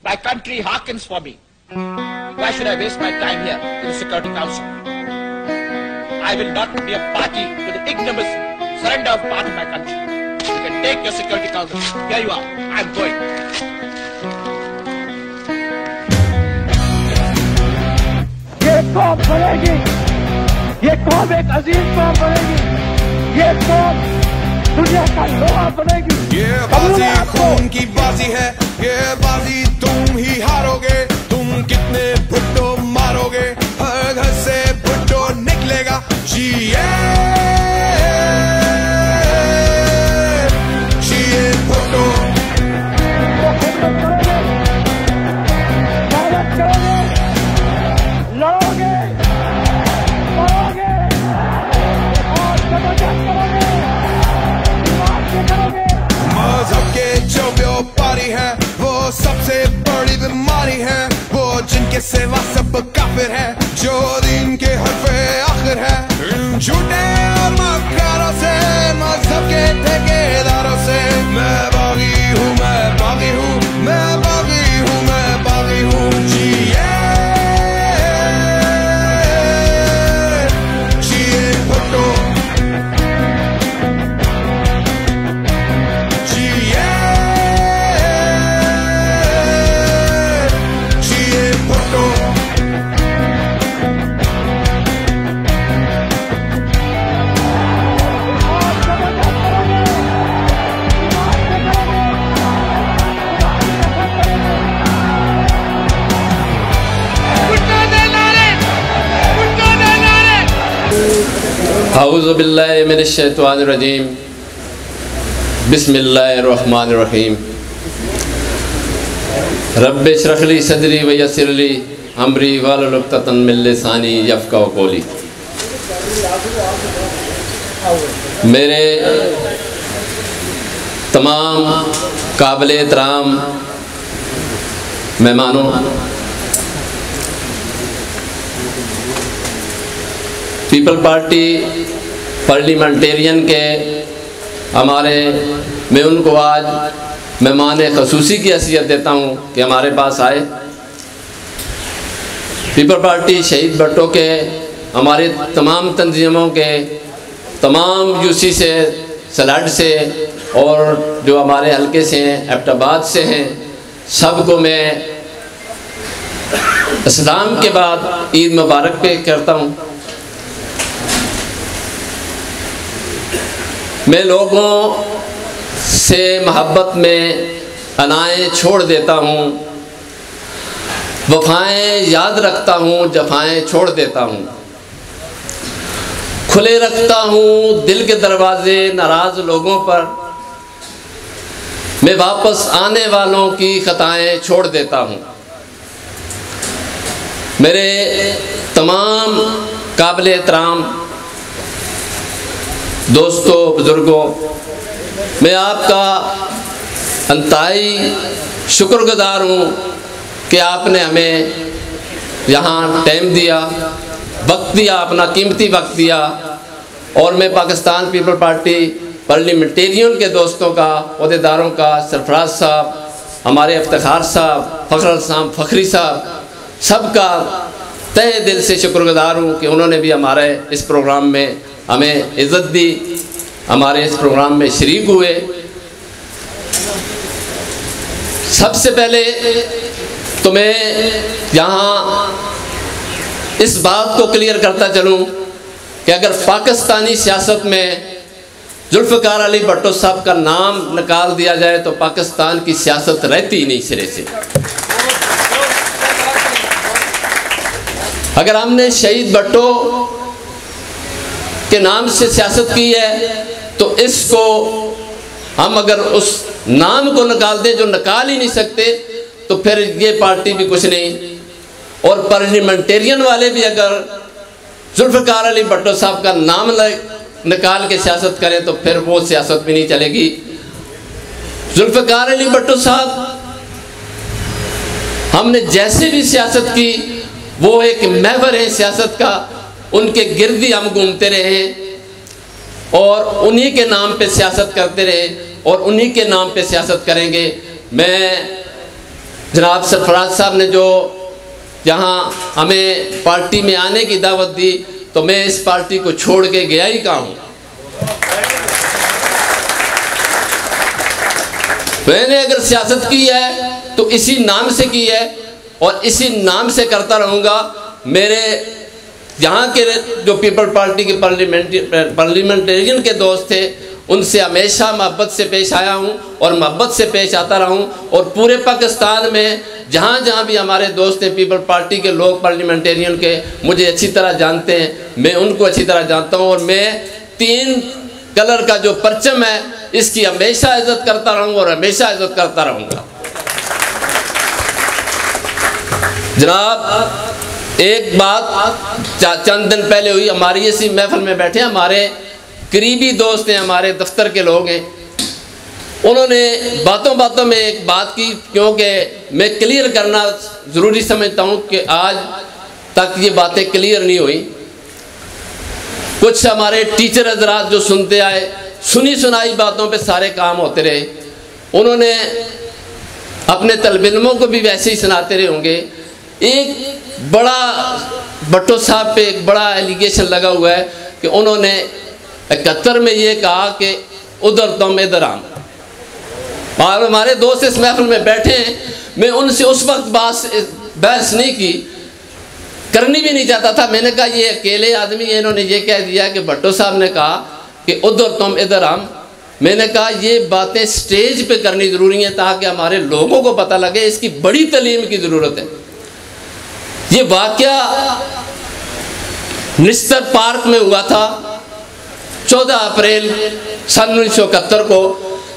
My country hearkens for me. Why should I waste my time here in the Security Council? I will not be a party to the ignominious surrender of part of my country. You can take your Security Council. Here you are. I'm going. ये कौम बनेगी, ये कौम एक अजीम कौम बनेगी, ये कौम दुनिया का लोहा बनेगी। ये बाजी खून की बाजी है, ये बाजी तुम ही हारोगे। तुम कितने भुट्टो मारोगे, हर घर से भुट्टो निकलेगा। जिए भुट्टो। लड़ोगे, मरोगे और जबरदस्त करोगे, दिमाग से करोगे। मजहब के जो व्यापारी है वो सबसे बड़ी बीमारी है। वो जिनके सिवा सब काफिर है, जो दीन के हरफे आखिर है। इन झूठे और मक्कारों से, मजहब के ठेकेदारों से। मैं बागी हूँ, मैं बागी हूँ, मैं बागी हूँ, मैं बागी हूँ। जिए भुट्टो। औज़ु बिल्लाहि मिनश शैतानिर रजीम। बिस्मिल्लाहिर रहमानिर रहीम। रब्बि इश्रह ली सदरी व यस्सिर ली अमरी वहलुल उक़दतम मिन लिसानी यफ़क़हू क़ौली। मेरे तमाम काबिल एहतराम मेहमानों, पीपल पार्टी पार्लियामेंटेरियन के हमारे, मैं उनको आज मेहमान ख़ुसूसी की हैसियत देता हूँ कि हमारे पास आए। पीपल पार्टी शहीद भट्टो के, हमारे तमाम तंजीमों के, तमाम यूसी से, सलाड से और जो हमारे हल्के से हैं, एबटाबाद से हैं, सबको मैं इस्लाम के बाद ईद मुबारक पे करता हूँ। मैं लोगों से मोहब्बत में अनाएँ छोड़ देता हूँ, वफ़ाएँ याद रखता हूँ, जफ़ाएँ छोड़ देता हूँ। खुले रखता हूँ दिल के दरवाज़े नाराज़ लोगों पर, मैं वापस आने वालों की ख़ताएँ छोड़ देता हूँ। मेरे तमाम काबिल एहतराम दोस्तों, बुज़ुर्गों, मैं आपका अंतहाई शुक्रगुज़ार हूँ कि आपने हमें यहाँ टाइम दिया, वक्त दिया, अपना कीमती वक्त दिया। और मैं पाकिस्तान पीपल पार्टी पार्लियामेंटेरियन के दोस्तों का, अहदेदारों का, सरफराज साहब, हमारे इफ्तिखार साहब, फ़खर साहब, फ़खरी साहब, सबका तहे दिल से शुक्रगुज़ार हूँ कि उन्होंने भी हमारे इस प्रोग्राम में हमें इज़्ज़त दी, हमारे इस प्रोग्राम में शरीक हुए। सबसे पहले तो मैं यहाँ इस बात को क्लियर करता चलूँ कि अगर पाकिस्तानी सियासत में जुल्फ़िकार अली भट्टो साहब का नाम निकाल दिया जाए तो पाकिस्तान की सियासत रहती ही नहीं सिरे से। अगर हमने शहीद भट्टो के नाम से सियासत की है तो इसको हम अगर उस नाम को निकाल दें जो निकाल ही नहीं सकते तो फिर ये पार्टी भी कुछ नहीं। और पार्लियामेंटेरियन वाले भी अगर जुल्फ़िकार अली भट्टो साहब का नाम निकाल के सियासत करें तो फिर वो सियासत भी नहीं चलेगी। जुल्फ़िकार अली भट्टो साहब, हमने जैसे भी सियासत की वो एक महवर है सियासत का, उनके गिर्द ही हम घूमते रहे और उन्हीं के नाम पे सियासत करते रहे और उन्हीं के नाम पे सियासत करेंगे। मैं जनाब सरफराज साहब ने जो यहाँ हमें पार्टी में आने की दावत दी, तो मैं इस पार्टी को छोड़ के गया ही कहाँ हूँ। मैंने अगर सियासत की है तो इसी नाम से की है और इसी नाम से करता रहूँगा। मेरे यहाँ के जो पीपल पार्टी के पार्लियामेंटेरियन के दोस्त थे, उनसे हमेशा मोहब्बत से पेश आया हूँ और मोहब्बत से पेश आता रहा हूँ। और पूरे पाकिस्तान में जहाँ जहाँ भी हमारे दोस्त हैं पीपल पार्टी के लोग, पार्लियामेंटेरियन के, मुझे अच्छी तरह जानते हैं, मैं उनको अच्छी तरह जानता हूँ। और मैं 3 कलर का जो परचम है इसकी हमेशा इज्जत करता रहूँगा और हमेशा इज्जत करता रहूँगा। जनाब एक बात चंद दिन पहले हुई, हमारी इसी महफिल में बैठे हमारे करीबी दोस्त हैं, हमारे दफ्तर के लोग हैं, उन्होंने बातों बातों में एक बात की, क्योंकि मैं क्लियर करना ज़रूरी समझता हूँ कि आज तक ये बातें क्लियर नहीं हुई। कुछ हमारे टीचर हजरात जो सुनते आए, सुनी सुनाई बातों पे सारे काम होते रहे, उन्होंने अपने तलब इल्मों को भी वैसे ही सुनाते रहे होंगे। एक बड़ा भट्टो साहब पे एक बड़ा एलिगेशन लगा हुआ है कि उन्होंने 71 में ये कहा कि उधर तुम इधर आम। और हमारे दोस्त इस महफिल में बैठे हैं, मैं उनसे उस वक्त बहस नहीं की, करनी भी नहीं चाहता था। मैंने कहा ये अकेले आदमी है, इन्होंने ये कह दिया कि भट्टो साहब ने कहा कि उधर तुम इधर आम। मैंने कहा ये बातें स्टेज पे करनी ज़रूरी है ताकि हमारे लोगों को पता लगे, इसकी बड़ी तालीम की ज़रूरत है। ये वाक़या निस्तर पार्क में हुआ था 14 अप्रैल सन 1971 को।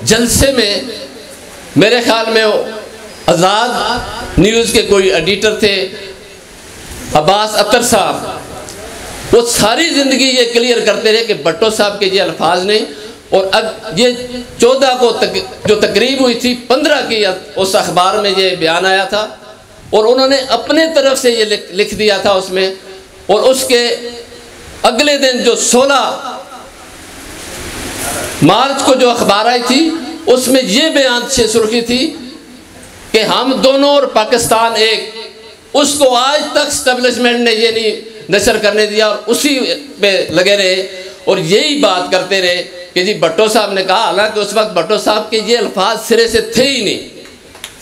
जलसे में मेरे ख्याल में आज़ाद न्यूज़ के कोई एडिटर थे, अब्बास अतर साहब, वो सारी ज़िंदगी ये क्लियर करते रहे कि भट्टो साहब के ये अल्फाज नहीं। और अब ये 14 को जो तकरीब हुई थी, 15 की उस अखबार में ये बयान आया था और उन्होंने अपने तरफ से ये लिख दिया था उसमें। और उसके अगले दिन जो 16 मार्च को जो अखबार आई थी, उसमें ये बयान से सुर्खी थी कि हम दोनों और पाकिस्तान एक। उसको आज तक स्टैब्लिशमेंट ने ये नहीं नशर करने दिया और उसी पे लगे रहे और यही बात करते रहे कि जी भट्टो साहब ने कहा। हालांकि उस वक्त भट्टो साहब के ये अल्फाज सिरे से थे ही नहीं।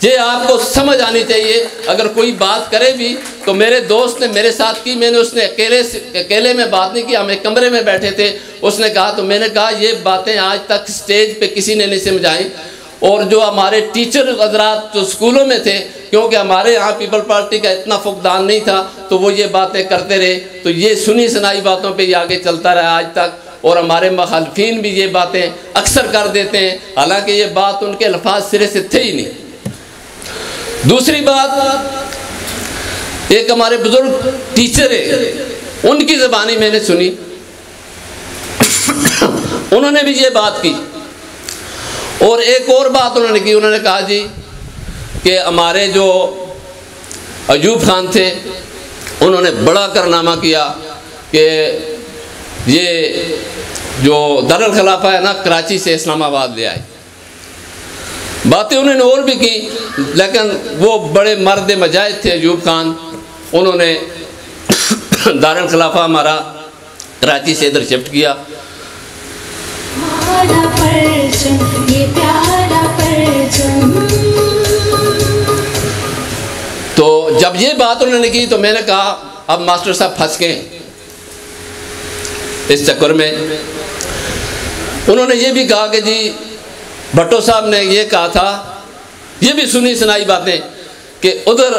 ये आपको समझ आनी चाहिए। अगर कोई बात करे भी तो मेरे दोस्त ने मेरे साथ की, मैंने उसने अकेले में बात नहीं की, हम एक कमरे में बैठे थे, उसने कहा तो मैंने कहा ये बातें आज तक स्टेज पे किसी ने नहीं समझाई। और जो हमारे टीचर हजरात जो स्कूलों में थे, क्योंकि हमारे यहाँ पीपल पार्टी का इतना फुकदान नहीं था, तो वो ये बातें करते रहे। तो ये सुनी सुनाई बातों पे ये आगे चलता रहा आज तक। और हमारे मुखालिफिन भी ये बातें अक्सर कर देते हैं, हालांकि ये बात उनके अल्फाज सिरे से थे ही नहीं। दूसरी बात, एक हमारे बुजुर्ग टीचर है, उनकी ज़बानी मैंने सुनी, उन्होंने भी ये बात की। और एक और बात उन्होंने की, उन्होंने कहा जी कि हमारे जो अयूब खान थे, उन्होंने बड़ा कारनामा किया कि ये जो दारुल खिलाफा है ना, कराची से इस्लामाबाद ले आए। बातें उन्होंने और भी की, लेकिन वो बड़े मर्द मजाहिद थे अयूब खान, उन्होंने दारुल खिलाफा हमारा कराची से इधर शिफ्ट किया। तो जब ये बात उन्होंने की तो मैंने कहा अब मास्टर साहब फंस गए इस चक्कर में। उन्होंने ये भी कहा कि जी भट्टो साहब ने ये कहा था, ये भी सुनी सुनाई बातें कि उधर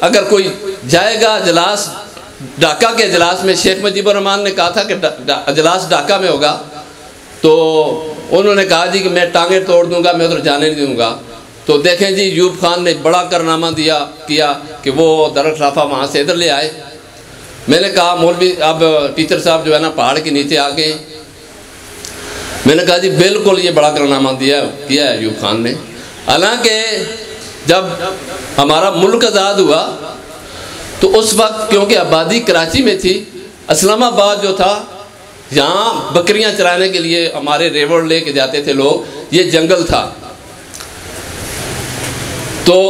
अगर कोई जाएगा अजलास, ढाका के अजलास में, शेख मुजीबुर रहमान ने कहा था कि अजलास ढाका में होगा, तो उन्होंने कहा जी कि मैं टांगे तोड़ दूंगा, मैं उधर जाने नहीं दूंगा। तो देखें जी अयूब खान ने बड़ा कारनामा किया कि वो दारुल खिलाफा वहाँ से इधर ले आए। मैंने कहा मौलवी अब टीचर साहब जो है ना पहाड़ के नीचे आ गए। मैंने कहा जी बिल्कुल ये बड़ा कारनामा किया है अयूब खान ने। हालांकि जब हमारा मुल्क आज़ाद हुआ तो उस वक्त क्योंकि आबादी कराची में थी, इस्लामाबाद जो था यहाँ बकरियाँ चराने के लिए हमारे रेवड़ ले के जाते थे लोग, ये जंगल था। तो तो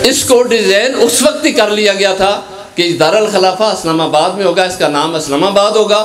इसको डिज़ाइन उस वक्त ही कर लिया गया था कि दारुल खिलाफा इस्लामाबाद में होगा, इसका नाम इस्लामाबाद होगा।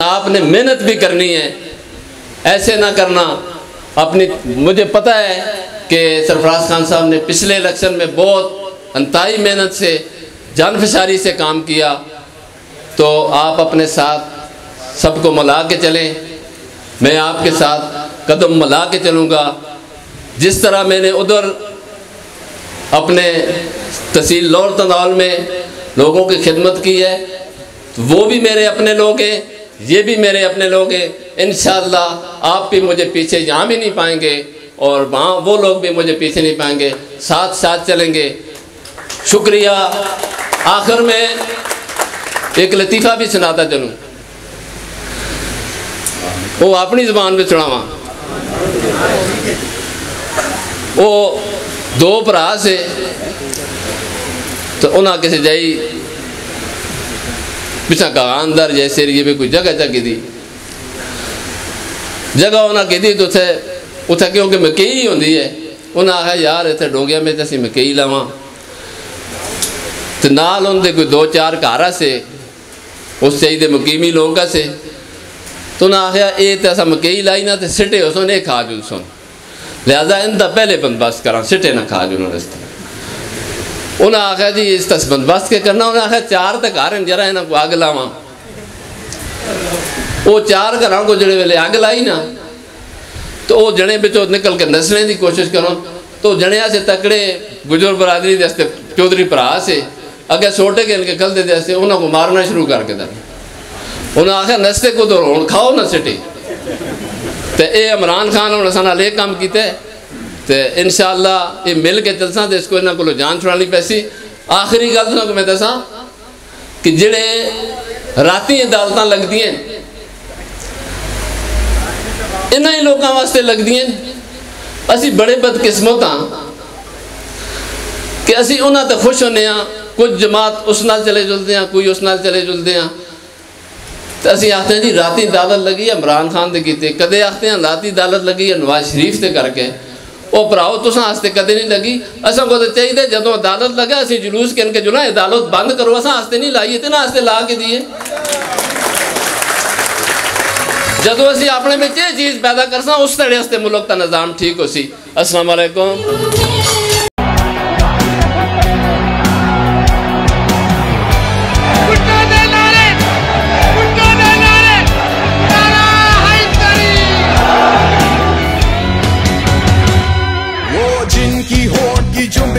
आपने मेहनत भी करनी है, ऐसे ना करना अपनी। मुझे पता है कि सरफराज खान साहब ने पिछले इलेक्शन में बहुत अंतहाई मेहनत से, जानफशारी से काम किया, तो आप अपने साथ सबको मिला के चलें। मैं आपके साथ कदम मिला के चलूँगा। जिस तरह मैंने उधर अपने तहसील लौर तंदाल में लोगों की खिदमत की है, तो वो भी मेरे अपने लोग हैं, ये भी मेरे अपने लोग हैं। इंशाअल्लाह आप भी मुझे पीछे यहाँ भी नहीं पाएंगे और वहाँ वो लोग भी मुझे पीछे नहीं पाएंगे, साथ साथ चलेंगे। शुक्रिया। आखिर में एक लतीफ़ा भी सुनाता चलूँ, वो अपनी ज़बान में सुनावा। वो दो भरा से तो उन्हें किसी जाई पिछा का अंदर जैसे ये भी कोई जगह की दी जगह उन्हें की दी, तो उथे क्योंकि मकई होंगी है, उन्हें आखिया यार इतने डोंगिया में तो असी मकई लावा, तो नाल उनके कोई 2-4 घर से उस चाहिए मुकीमी लोग से, तो उन्हें आखिया ये तो असा मकई लाई ना तो सिटे हो सुन, ये खा जू सुन, लिहाजा इनका पहले बंदोबस्त करा, सिटे ना खा जू। उन्हें आखिया जी इस तस बंदोबस्त के करना, उन्हें आखिया 4 तो घर जरा इन्हों को अग लावा। वो 4 घर को जड़े वेले अग लाई ना, तो वो जने बिचों निकल के नसने की कोशिश करो, तो जनिया से तकड़े गुजर बरादरी दस्ते चौधरी भरा से अगे छोटे के इनके कल दे उन्होंने मारना शुरू करके दे। उन्हें आखिया नस्ते को तो हुण खाओ ना सिटी, तो ये इमरान खान हुण असां नाल इह काम कीता, तो इंशाअल्लाह ये मिल के चलसा, तो इसको इन्हों को जान छुड़ानी पैसी। आखिरी गल तुहानूं मैं दसां कि जिहड़े राती अदालतां लगदियां इन्हां ही लोगों वास्ते लगदियां, असी बड़े बदकिस्मत हाँ कि असी उन्हां ते खुश होने हाँ। कुछ जमात उस नाल चले जुलते हैं, कोई उस नाल चले जुलते हैं, तो असी आखते हैं जी राती अदालत लगी है इमरान खान दे कीते, कदे आखते हैं राती अदालत लगी है नवाज शरीफ से करके। वो भराओ तुसां आस्ते कदे नहीं लगी, असां को तो चाहिए जदों अदालत लगे असी जुलूस के इनके जुला अदालत बंद करो, असां आस्ते नहीं लाई, इतना आस्ते ला के दिए। जदों असी अपने में ये चीज़ पैदा करसा उस तरह आस्ते मुल्क का निज़ाम ठीक हो सी। अस्सलाम वालेकुम।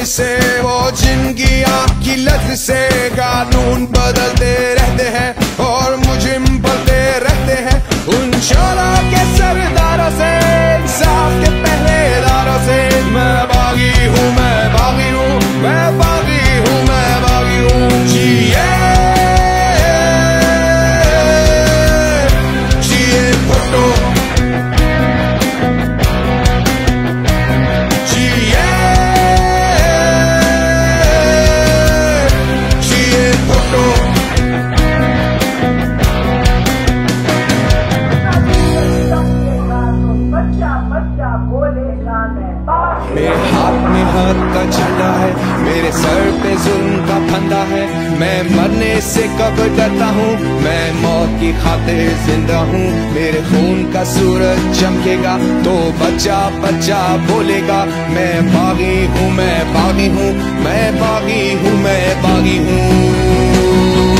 से वो जिनकी आँख की लत से कानून बदलते रहते हैं और मुजिम बदलते रहते हैं, उन शोला के सरदारों से, इंसाफ के पहरेदारों से। मैं बागी हूँ, मैं बागी हूँ, मैं बागी हूँ, मैं बागी हूँ। जिए जिए भुट्टो, मेरे हाथ में हक का झंडा है, मेरे सर पे जुल्म का फंदा है। मैं मरने से कब डरता हूँ, मैं मौत की खातिर जिंदा हूँ। मेरे खून का सूरज चमकेगा तो बच्चा बच्चा बोलेगा, मैं बागी हूँ, मैं बागी हूँ, मैं बागी हूँ, मैं बागी हूँ।